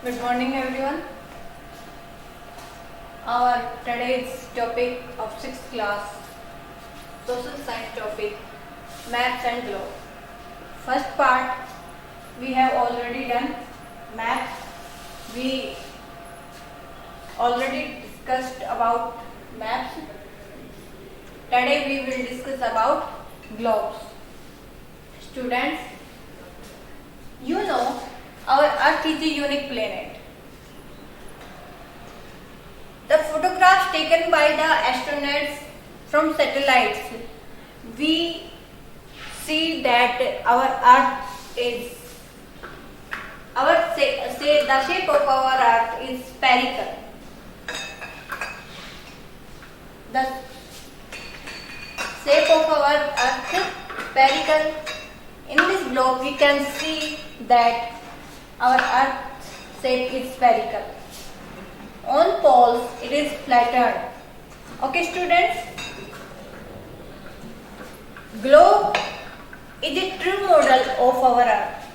Good morning, everyone. Our today's topic of 6th class, social science topic, maps and globe. First part, we have already done maps. We already discussed about maps. Today we will discuss about globes. Students, you know our Earth is a unique planet. The photographs taken by the astronauts from satellites, we see that our Earth is, the shape of our Earth is spherical. The shape of our Earth is spherical. In this globe, we can see that our Earth shape is spherical. On poles, it is flattened. Okay, students? Globe is a true model of our Earth.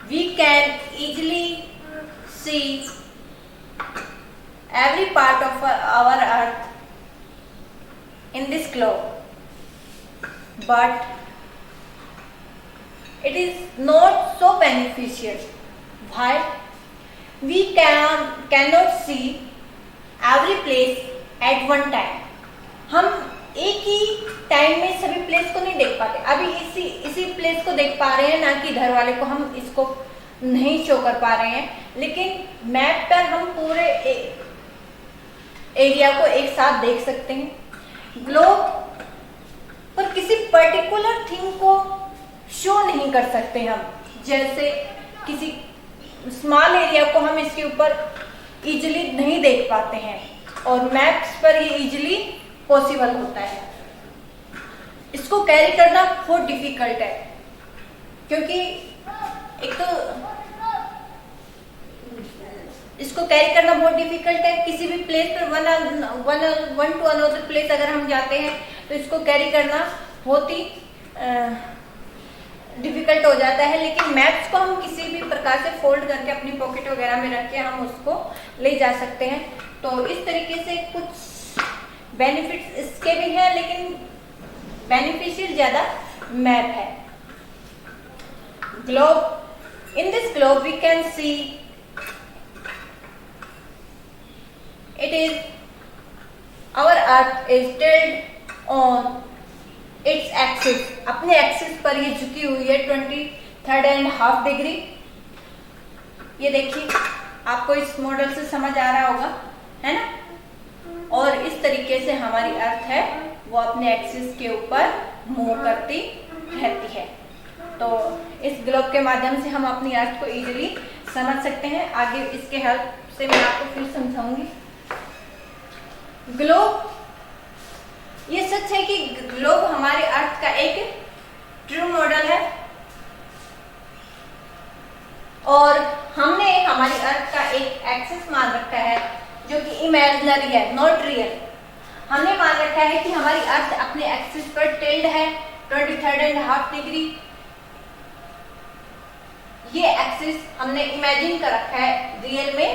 We can easily see every part of our Earth in this globe. But it is not so beneficial. Why? We cannot see every place at one time. हम एक ही time में सभी place को नहीं देख पाते. अभी इसी प्लेस को देख पा रहे हैं, ना कि इधर वाले को हम इसको नहीं शो कर पा रहे हैं. लेकिन मैप पर हम पूरे एरिया को एक साथ देख सकते हैं. ग्लोब पर किसी पर्टिकुलर थिंग को शो नहीं कर सकते हम. जैसे किसी स्मॉल एरिया को हम इसके ऊपर इजीली नहीं देख पाते हैं, और मैप्स पर ये इजीली पॉसिबल होता है. इसको कैरी करना बहुत डिफिकल्ट है, क्योंकि एक तो इसको कैरी करना बहुत डिफिकल्ट है. किसी भी प्लेस पर वन टू अनदर प्लेस अगर हम जाते हैं तो इसको कैरी करना बहुत ही डिफिकल्ट हो जाता है. लेकिन मैप्स को हम किसी भी प्रकार से फोल्ड करके अपनी पॉकेट वगैरह में रख के हम उसको ले जा सकते हैं. तो इस तरीके से कुछ बेनिफिट्स इसके भी हैं, लेकिन बेनिफिशियल ज्यादा मैप है. Globe, in this globe we can see it is our earth is tilt on its axis. अपने एक्सिस पर ये झुकी हुई है 23.5 डिग्री. ये देखिए, आपको इस मॉडल से समझ आ रहा होगा, है ना. और इस तरीके से हमारी अर्थ है वो अपने एक्सिस के ऊपर मूव करती रहती है. तो इस ग्लोब के माध्यम से हम अपनी अर्थ को इजीली समझ सकते हैं. आगे इसके हेल्प से मैं आपको फिर समझाऊंगी. ग्लोब, ये सच है कि ग्लोब हमारे अर्थ का एक ट्रू मॉडल है, और हमने हमारी अर्थ का एक एक्सिस मान रखा है जो कि इमेजिनरी है, नॉट रियल. हमने मान रखा है कि हमारी अर्थ अपने एक्सिस पर टिल्ड है 23.5 डिग्री. ये एक्सिस हमने इमेजिन कर रखा है, रियल में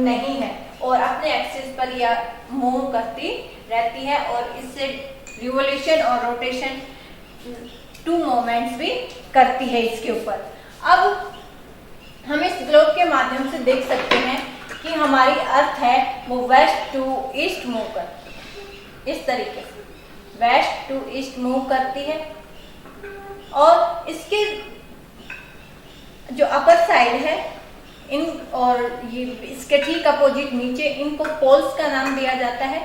नहीं है, और अपने एक्सिस पर यह मूव करती रहती है, और इससे रिवोल्यूशन और रोटेशन 2 मोमेंट्स भी करती है इसके ऊपर. अब हम इस ग्लोब के माध्यम से देख सकते हैं कि हमारी अर्थ है वो वेस्ट टू ईस्ट मूव करती है. इस तरीके से वेस्ट टू ईस्ट मूव करती है, और इसके जो अपर साइड है इन और ये इसके ठीक अपोजिट नीचे, इनको पोल्स का नाम दिया जाता है.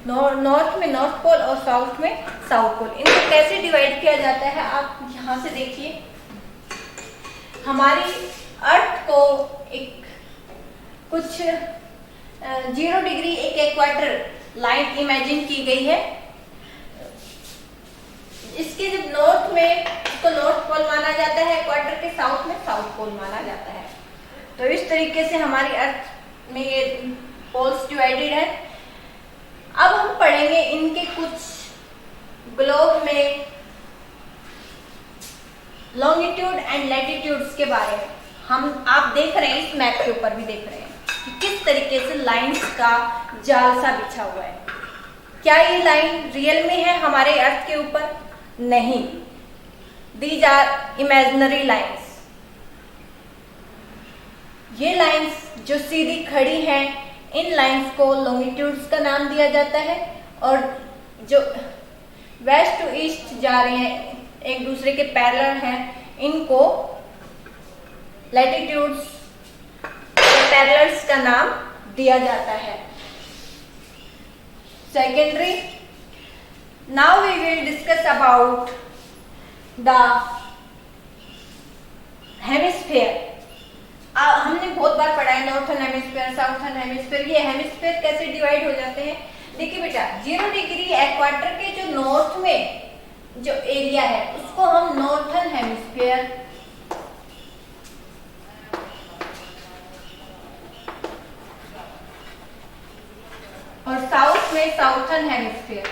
नॉर्थ में नॉर्थ पोल और साउथ में साउथ पोल. इनको कैसे डिवाइड किया जाता है आप यहाँ से देखिए. हमारी अर्थ को एक कुछ 0 डिग्री एक इक्वेटर लाइन इमेजिन की गई है. इसके जब नॉर्थ में इसको नॉर्थ पोल माना जाता है, इक्वेटर के साउथ में साउथ पोल माना जाता है. तो इस तरीके से हमारी अर्थ में ये पोल्स डिवाइडेड है. अब हम पढ़ेंगे इनके कुछ ग्लोब में लॉन्गिट्यूड एंड लैटिट्यूड्स के बारे में. हम आप देख रहे हैं, इस मैप के ऊपर भी देख रहे हैं कि किस तरीके से लाइंस का जाल सा बिछा हुआ है। क्या ये लाइन रियल में है हमारे अर्थ के ऊपर? नहीं, दीज आर इमेजिनरी लाइंस। ये लाइंस जो सीधी खड़ी हैं, इन लाइंस को लॉन्गिट्यूड्स का नाम दिया जाता है, और जो वेस्ट टू ईस्ट जा रहे हैं, एक दूसरे के पैरेलल हैं, इनको लैटिट्यूड्स पैरेलल्स का नाम दिया जाता है। Secondary, now we will discuss about the hemisphere. हमने बहुत बार पढ़ा है नॉर्थन हेमिस्फीयर, साउथर्न हेमिस्फीयर। ये हेमिस्फीयर कैसे डिवाइड हो जाते हैं? देखिए बेटा, 0 डिग्री इक्वेटर के जो नॉर्थ में जो एरिया है उसको हम नॉर्थन हेमिस्फीयर, और साउथ में southern hemisphere.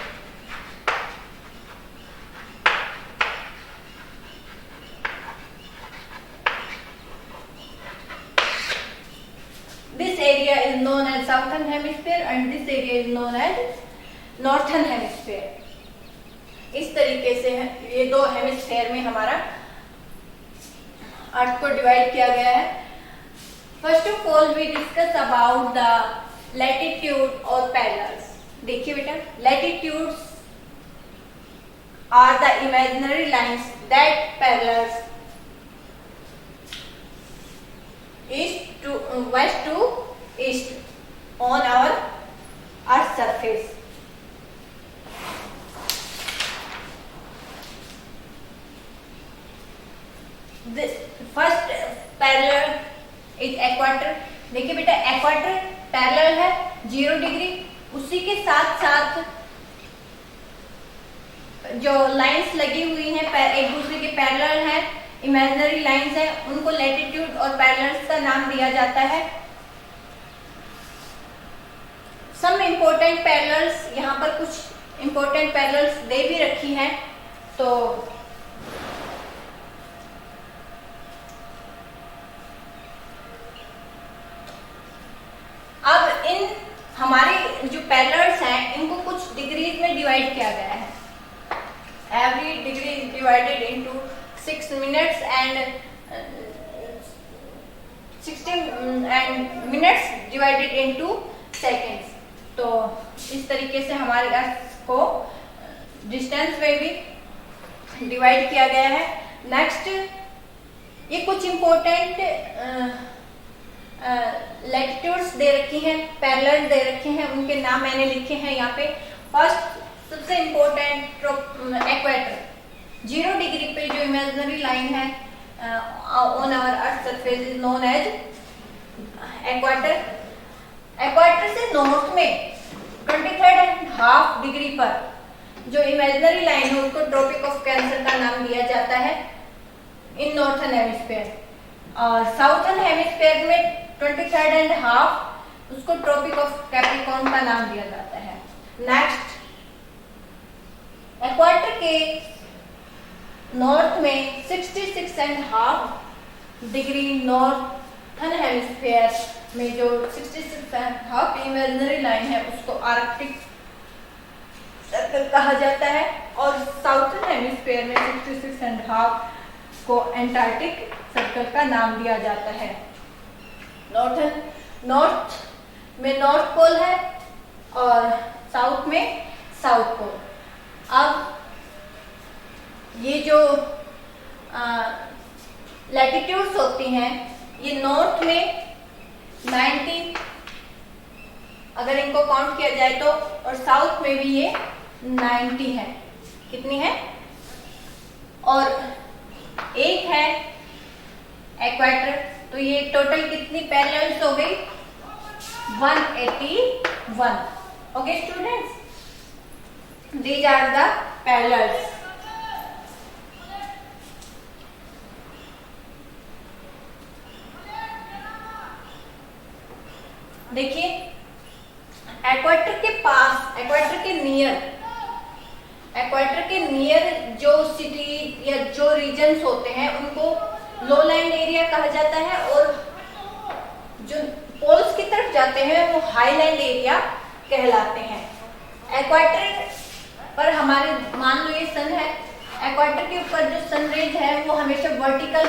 This area is known as southern hemisphere and this area is known as northern hemisphere. इस तरीके से ये दो हेमिस्फीयर में हमारा अर्थ को डिवाइड किया गया है। First of all we discuss about the latitude और पैरेलल्स। देखिए बेटा, latitudes are the imaginary lines that parallels east to west to east on our earth surface. The first parallel is equator. देखिए बेटा, equator parallel है 0 degree, उसी के साथ साथ जो लाइंस लगी हुई हैं एक दूसरे के पैरेलल हैं, इमेजिनरी लाइंस हैं, उनको लैटिट्यूड और पैरेलल्स का नाम दिया जाता है। सम इम्पोर्टेंट पैरेलल्स, यहाँ पर कुछ इम्पोर्टेंट पैरेलल्स दे भी रखी हैं। तो अब इन हमारे जो पैरेलल्स हैं इनको कुछ डिग्रीज में डिवाइड किया गया है। Every degree is divided into 6 minutes and 16 and minutes divided into seconds। तो इस तरीके से हमारे अर्थ को डिस्टेंस में भी डिवाइड किया गया है। नेक्स्ट, ये कुछ इम्पोर्टेंट लैटिट्यूड्स दे रखी हैं, पैरेलल दे रखे हैं, उनके नाम मैंने लिखे हैं यहाँ पे। फर्स्ट सबसे इम्पोर्टेंट इक्वेटर, 0 डिग्री पे जो इमेजिनरी लाइन है on our earth surface is known as equator. Equator से नॉर्थ में 23.5 डिग्री पर जो इमेजिनरी लाइन है उसको ट्रॉपिक ऑफ कैंसर का नाम दिया जाता है इन नॉर्थन हेमिस्फीयर, और साउथर्न हेमिस्फीयर में 23.5 उसको ट्रॉपिक ऑफ कैप्रिकॉर्न का नाम दिया जाता है। नेक्स्ट, इक्वेटर के नॉर्थ में 66.5 डिग्री नॉर्थन हेमिस्फीयर में जो 66.5 इमेजिनरी लाइन है उसको आर्कटिक सर्कल कहा जाता है, और साउथर्न हेमिस्फीयर में 66.5 को एंटार्क्टिक सर्कल का नाम दिया जाता है। नॉर्थ में नॉर्थ पोल है और साउथ में साउथ पोल। अब ये जो लैटिट्यूड्स होती हैं, ये नॉर्थ में 90 अगर इनको काउंट किया जाए तो, और साउथ में भी ये 90 है। कितनी है? और एक है इक्वेटर, तो ये टोटल कितनी पैरेलल्स हो गई? 181। Okay students, these are the parallels। देखिए, इक्वेटर के पास, इक्वेटर के नियर जो सिटी या जो रीजन्स होते हैं उनको लोलैंड एरिया कहा जाता है, और जो पोल्स की तरफ जाते हैं वो हाईलैंड एरिया कहलाते हैं। एक्वाटर पर हमारे मान लो ये सन है, एक्वाटर के ऊपर जो सन रेज है वो हमेशा वर्टिकल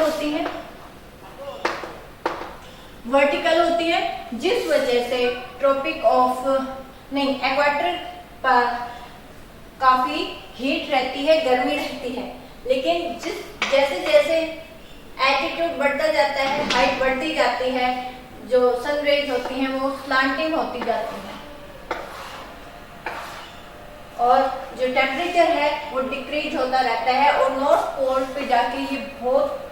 होती है, जिस वजह से ट्रॉपिक ऑफ नहीं एक्वाटर पर काफी हीट रहती है, गर्मी रहती है। लेकिन जैसे जैसे एल्टीट्यूड बढ़ता जाता है, हाइट बढ़ती जाती है, जो सन रेज होती हैं वो स्लांटिंग होती जाती हैं, और जो टेम्परेचर है वो डिक्रीज होता रहता है, और नॉर्थ पोल पे जाके ये बहुत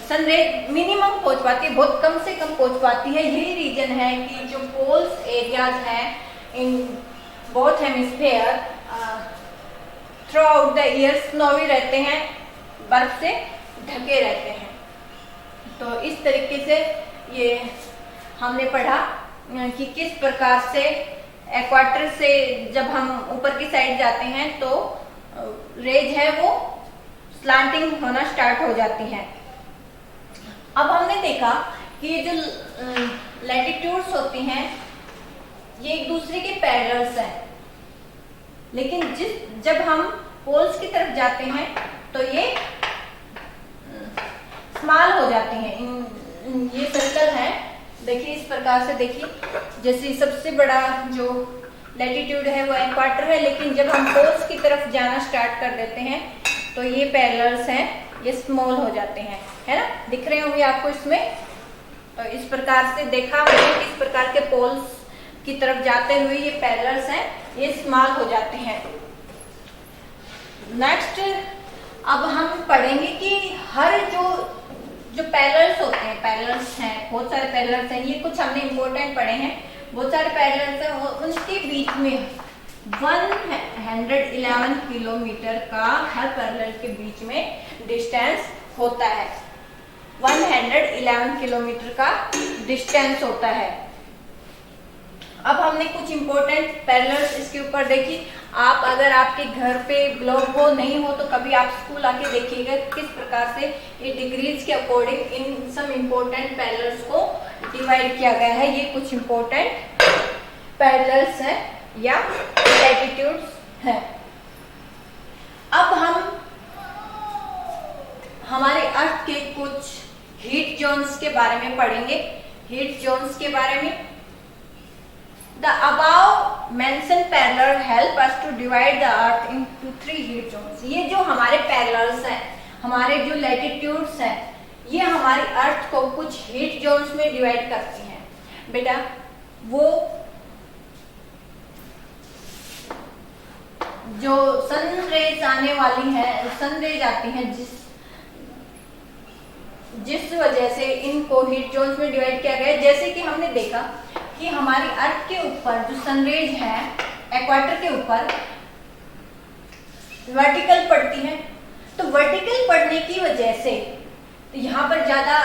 सनरेज मिनिमम पहुंच पाती है, बहुत कम से कम पहुंच पाती है। यही रीजन है कि जो पोल्स एरियाज हैं in both hemisphere through out the year snowy रहते हैं, बर्फ से ढके रहते हैं। तो इस तरीके से ये हमने पढ़ा कि किस प्रकार से एक्वाटर से जब हम ऊपर की साइड जाते हैं तो रेज है वो स्लांटिंग होना स्टार्ट हो जाती है। अब हमने देखा कि ये जो लैटिट्यूड्स होती हैं ये एक दूसरे के पैरेलल्स हैं, लेकिन जब हम पोल्स की तरफ जाते हैं तो ये स्मॉल हो जाती हैं। ये सर्कल है, देखिए इस प्रकार से, देखिए जैसे सबसे बड़ा जो लैटिट्यूड है वो एक्वाटर है, लेकिन जब हम पोल्स की तरफ जाना स्टार्ट कर देते हैं तो ये पैरेलल्स हैं, ये स्मॉल हो जाते हैं, है ना, दिख रहे होंगे आपको इसमें। तो इस प्रकार से देखा हमने किस प्रकार के पोल्स की तरफ जाते हुए ये पैरेलल्स हैं, ये स्मॉल हो जाते हैं। नेक्स्ट अब हम पढ़ेंगे कि हर जो पैरेलल्स होते हैं, पैरेलल्स हैं, बहुत सारे पैरेलल्स हैं, ये कुछ हमने इंपॉर्टेंट पढ़े हैं, बहुत सारे पैरेलल्स हैं, उनके बीच में 111 किलोमीटर का हर पैरेलल के बीच में डिस्टेंस होता है। 111 किलोमीटर का डिस्टेंस होता है। अब हमने कुछ इंपॉर्टेंट पैरेलल्स इसके ऊपर देखी। आप अगर आपके घर पे ग्लोब हो नहीं हो तो कभी आप स्कूल आके देखिएगा किस प्रकार से ये डिग्रीज के अकॉर्डिंग इन सम इंपॉर्टेंट पैरेलल्स को डिवाइड किया गया है। ये कुछ इंपॉर्टेंट पैरेलल्स हैं या लैटिट्यूड्स हैं। अब हम हमारे अर्थ के कुछ हीट जोन्स के बारे में पढ़ेंगे। हीट जोन्स के बारे में The above mentioned parallel help us to divide the earth into 3 heat zones। ये जो हमारे पैरेलल्स हैं, हमारे जो लैटिट्यूड्स हैं, ये हमारी अर्थ को कुछ हीट जोन्स में डिवाइड करती हैं। बेटा वो जो सन रेज आने वाली है, सन रेज आती हैं जिस वजह से इनको हीट जोन्स में डिवाइड किया गया है। जैसे कि हमने देखा कि हमारी अर्थ के ऊपर जो सनरेज है एक्वाटर के ऊपर वर्टिकल पड़ती है, तो वर्टिकल पड़ने की वजह से यहाँ पर ज्यादा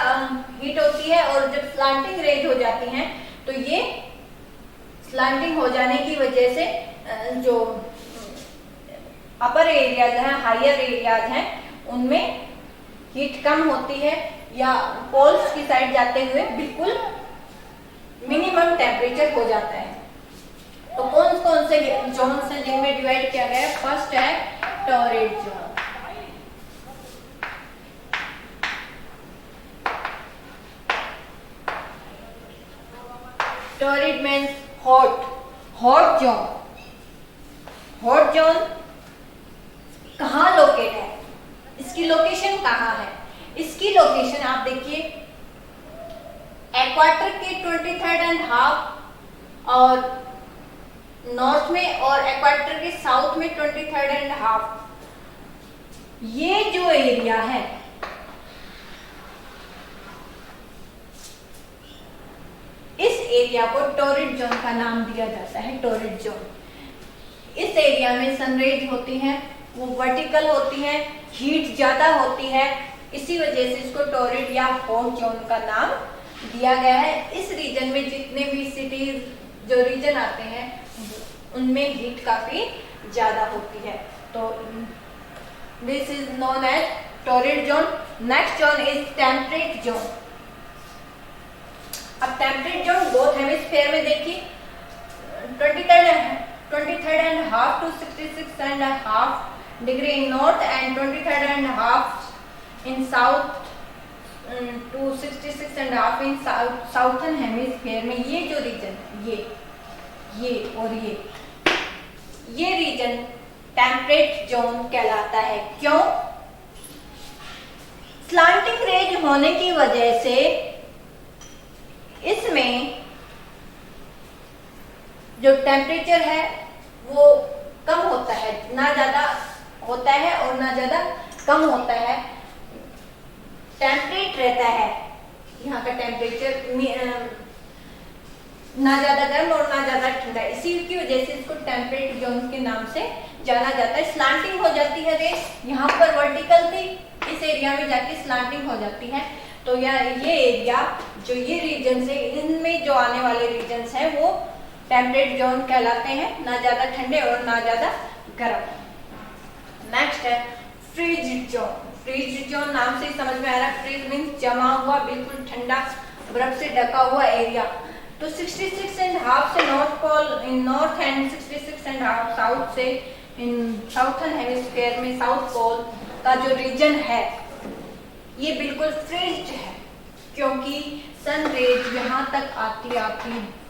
हीट होती है, और जब स्लांटिंग रेज हो जाती हैं तो ये स्लांटिंग हो जाने की वजह से जो अपर एरियाज हैं, हायर एरियाज हैं, उनमें हीट कम होती है, या पोल्स की साइड जाते हुए बिल्कुल मिनिमम टेम्परेचर हो जाता है। तो कौन कौन से जोन्स हैं जिनमें डिवाइड किया गया है? फर्स्ट है torrid zone. Torrid means hot zone. Hot zone कहाँ लोकेट है? इसकी लोकेशन कहाँ है? इसकी लोकेशन आप देखिए एक्वाटर के 23.5 और नॉर्थ में, और एक्वाटर के साउथ में 23.5। ये जो एरिया है इस एरिया को टॉरिड जोन का नाम दिया जाता है। टॉरिड जोन इस एरिया में सनरेज होती हैं, वो वर्टिकल होती हैं, हीट ज्यादा होती है, इसी वजह से इसको टॉरिड या हॉट जोन का नाम दिया गया है। इस रीजन में जितने भी सिटीज जो रीजन आते हैं उनमें हीट काफी ज्यादा होती है, तो this is known as torrid zone. Next zone is temperate zone. अब टेम्परेट जोन बोथ हेमिस्फीयर में देखिए 23.5 to 66.5 degree in north and 23.5 in south to 66.5 in southern hemisphere में। ये जो रीजन है ये और ये रीजन टेम्परेट जोन कहलाता है। क्यों? स्लांटिंग रेज होने की वजह से इसमें जो टेम्परेचर है वो कम होता है, ना ज्यादा होता है और ना ज्यादा कम होता है, टेम्परेट रहता है। यहाँ का टेम्परेचर ना ज्यादा गर्म और ना ज्यादा ठंडा, इसी की वजह से इसको टेम्परेट जोन के नाम से जाना जाता है। स्लांटिंग हो जाती है रेस, यहाँ पर वर्टिकल थी, इस एरिया में जाके स्लांटिंग हो जाती है। तो ये एरिया जो ये रीजन है, इनमें जो आने वाले रीजन है वो टेम्परेट जोन कहलाते हैं, ना ज्यादा ठंडे और ना ज्यादा गर्म। नेक्स्ट है फ्रीज जोन। फ्रीज जोन नाम से ही समझ में आ रहा है, फ्रीज मीन्स जमा हुआ, बिल्कुल ठंडा बर्फ से ढका हुआ एरिया। तो 66.5 से north pole in north and 66.5 south से इन साउथर्न हेमिस्फीयर में साउथ पोल का जो रीजन है ये बिल्कुल फ्रीज्ड है, क्योंकि सन रेज यहाँ तक आती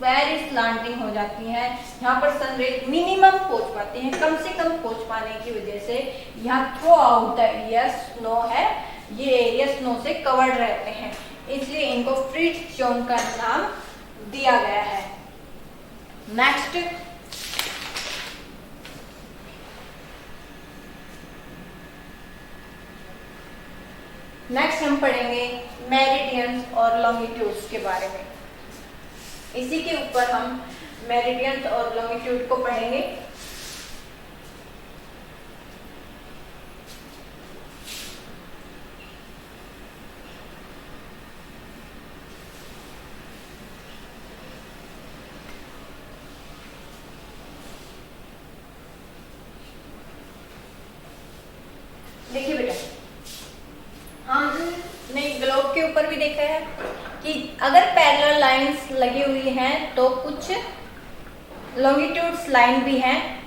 वेरी स्लांटिंग हो जाती है। यहाँ पर सन रेज मिनिमम पहुंच पाती हैं, कम से कम पहुंच पाने की वजह से यहाँ through out the area snow है, ये एरिया स्नो से कवर्ड रहते हैं, इसलिए इनको फ्रीज जोन का नाम दिया गया है। नेक्स्ट हम पढ़ेंगे मेरिडियंस और लॉन्गिट्यूड्स के बारे में। इसी के ऊपर हम मेरिडियंस और लॉन्गिट्यूड को पढ़ेंगे। देखिए बेटा, हमने ग्लोब के ऊपर भी देखा है कि अगर पैरेलल लाइंस लगी हुई हैं तो कुछ लॉन्गिट्यूड्स लाइन भी हैं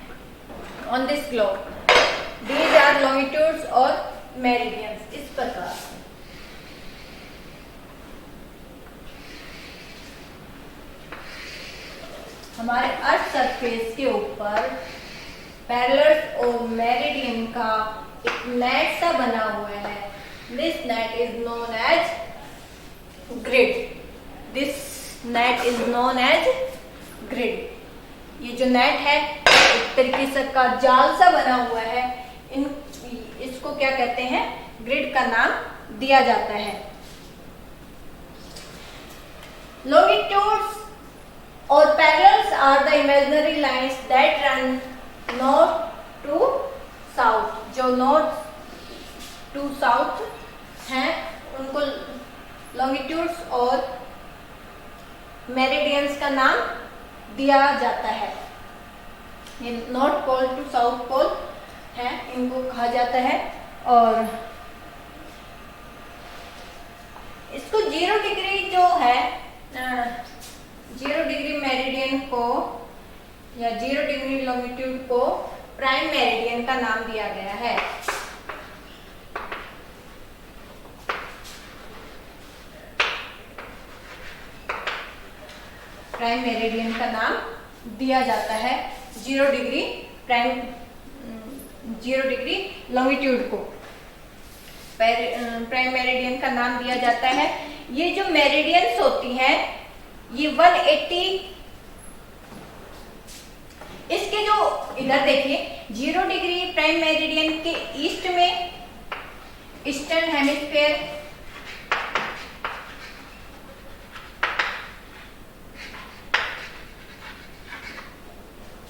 on this globe. These are longitudes और मेरिडियंस। इस प्रकार हमारे अर्थ सरफेस के ऊपर पैरेलल और मेरिडियन का एक नेट सा बना हुआ है। This net is known as grid. This net is known as grid. ये जो नेट है एक तरीके से का जाल सा बना हुआ है, इसको क्या कहते हैं? ग्रिड का नाम दिया जाता है। Longitudes और parallels are the imaginary lines that run north to south. जो north to south हैं उनको लॉन्गिट्यूड्स और मेरिडियंस का नाम दिया जाता है। ये north pole to south pole है, इनको कहा जाता है। और इसको 0 डिग्री जो है 0 डिग्री मेरिडियन को या 0 डिग्री लॉन्गिट्यूड को प्राइम मेरिडियन का नाम दिया गया है। प्राइम मेरिडियन का नाम दिया जाता है 0 डिग्री लॉन्गिट्यूड को प्राइम मेरिडियन का नाम दिया जाता है। ये जो मेरिडियंस होती हैं ये 180, इसके जो इधर देखिए 0 डिग्री प्राइम मेरिडियन के ईस्ट में ईस्टर्न हेमिस्फीयर,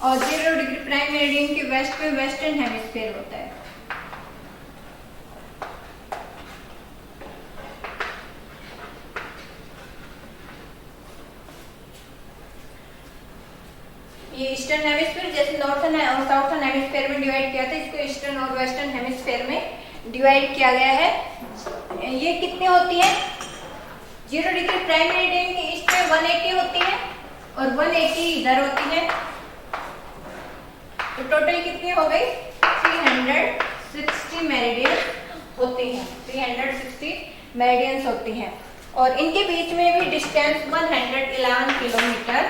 और 0 डिग्री प्राइम मेरिडियन के वेस्ट में वेस्टर्न हेमिस्फीयर होता है। ये ईस्टर्न हेमिस्फीयर, जैसे नॉर्थर्न और साउथर्न हेमिस्फीयर में डिवाइड किया था, इसको ईस्टर्न और वेस्टर्न हेमिस्फीयर में डिवाइड किया गया है। ये कितनी होती है, 0 डिग्री प्राइम मेरिडियन के ईस्ट में 180 होती है और 180 इधर होती है, तो टोटल कितनी हो गई 360 मेरिडियन होती हैं, 360 मेरिडियंस होती हैं। और इनके बीच में भी डिस्टेंस 111 किलोमीटर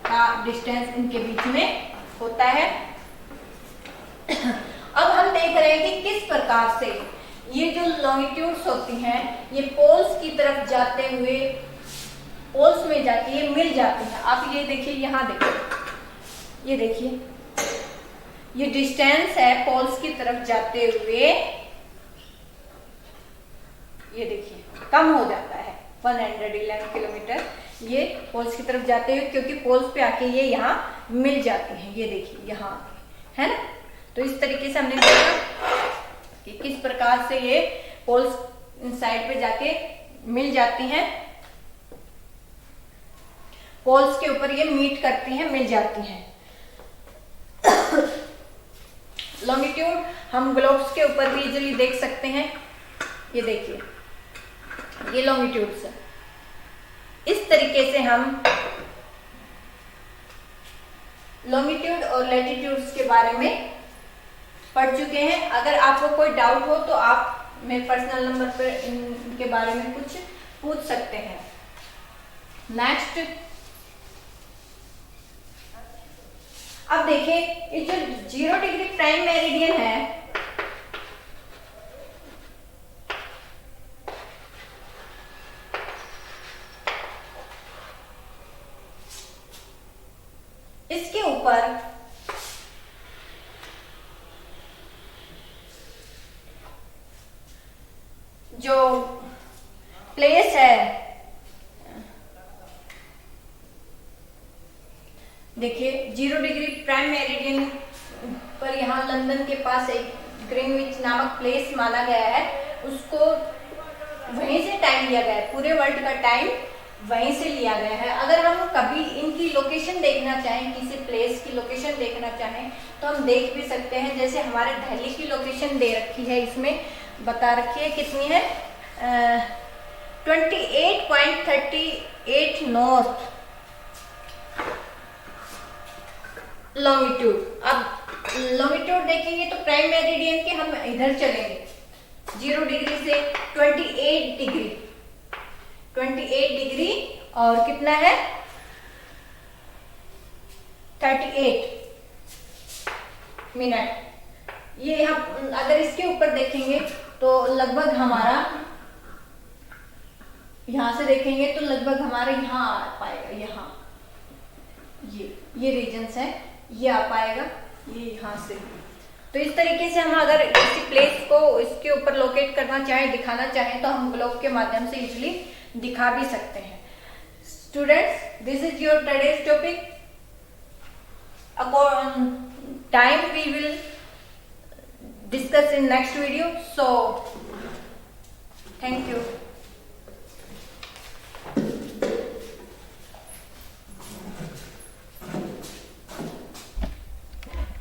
का डिस्टेंस इनके बीच में होता है। अब हम देख रहे हैं कि किस प्रकार से ये जो लॉन्गिट्यूड्स होती हैं ये पोल्स की तरफ जाते हुए, पोल्स में जाके ये मिल जाती हैं। आप ये देखिए, यहाँ देखिए, ये देखिए, ये डिस्टेंस है पोल्स की तरफ जाते हुए, ये देखिए कम हो जाता है 111 किलोमीटर ये पोल्स की तरफ जाते हुए, क्योंकि पोल्स पे आके ये यहाँ मिल जाते हैं। ये देखिए यहाँ है ना। तो इस तरीके से हमने देखा कि किस प्रकार से ये पोल्स साइड पे जाके मिल जाती हैं, पोल्स के ऊपर ये मीट करती हैं, मिल जाती हैं। लॉन्गिट्यूड हम ग्लोब्स के ऊपर भी इजीली देख सकते हैं। ये देखिए, ये लॉन्गिट्यूड्स है। इस तरीके से हम लॉन्गिट्यूड और लैटिट्यूड्स के बारे में पढ़ चुके हैं। अगर आपको कोई डाउट हो तो आप मेरे पर्सनल नंबर पर इनके बारे में कुछ पूछ सकते हैं। नेक्स्ट, अब देखिए, ये जो 0 डिग्री प्राइम मेरिडियन है, इसके ऊपर जो प्लेस है, देखिए 0 डिग्री प्राइम मेरिडियन पर यहाँ लंदन के पास एक ग्रीनविच नामक प्लेस माना गया है, उसको वहीं से टाइम लिया गया है, पूरे वर्ल्ड का टाइम वहीं से लिया गया है। अगर हम कभी इनकी लोकेशन देखना चाहें, किसी प्लेस की लोकेशन देखना चाहें तो हम देख भी सकते हैं। जैसे हमारे दिल्ली की लोकेशन दे रखी है, इसमें बता रखी है कितनी है, 28.38 नॉर्थ लॉन्गिट्यूड। अब लॉन्गिट्यूड देखेंगे तो प्राइम मेरिडियन के हम इधर चलेंगे, 0 डिग्री से 28 डिग्री, 28 डिग्री और कितना है 38 मिनट। ये हम अगर इसके ऊपर देखेंगे तो लगभग हमारा, यहां से देखेंगे तो लगभग हमारा यहाँ आ पाएगा, यहाँ ये रीजन्स है, ये आ पाएगा ये यहाँ से। तो इस तरीके से हम अगर किसी प्लेस को इसके ऊपर लोकेट करना चाहें, दिखाना चाहें, तो हम ग्लोब के माध्यम से इजीली दिखा भी सकते हैं। Students, this is your today's topic. Time we will discuss in next video. So thank you.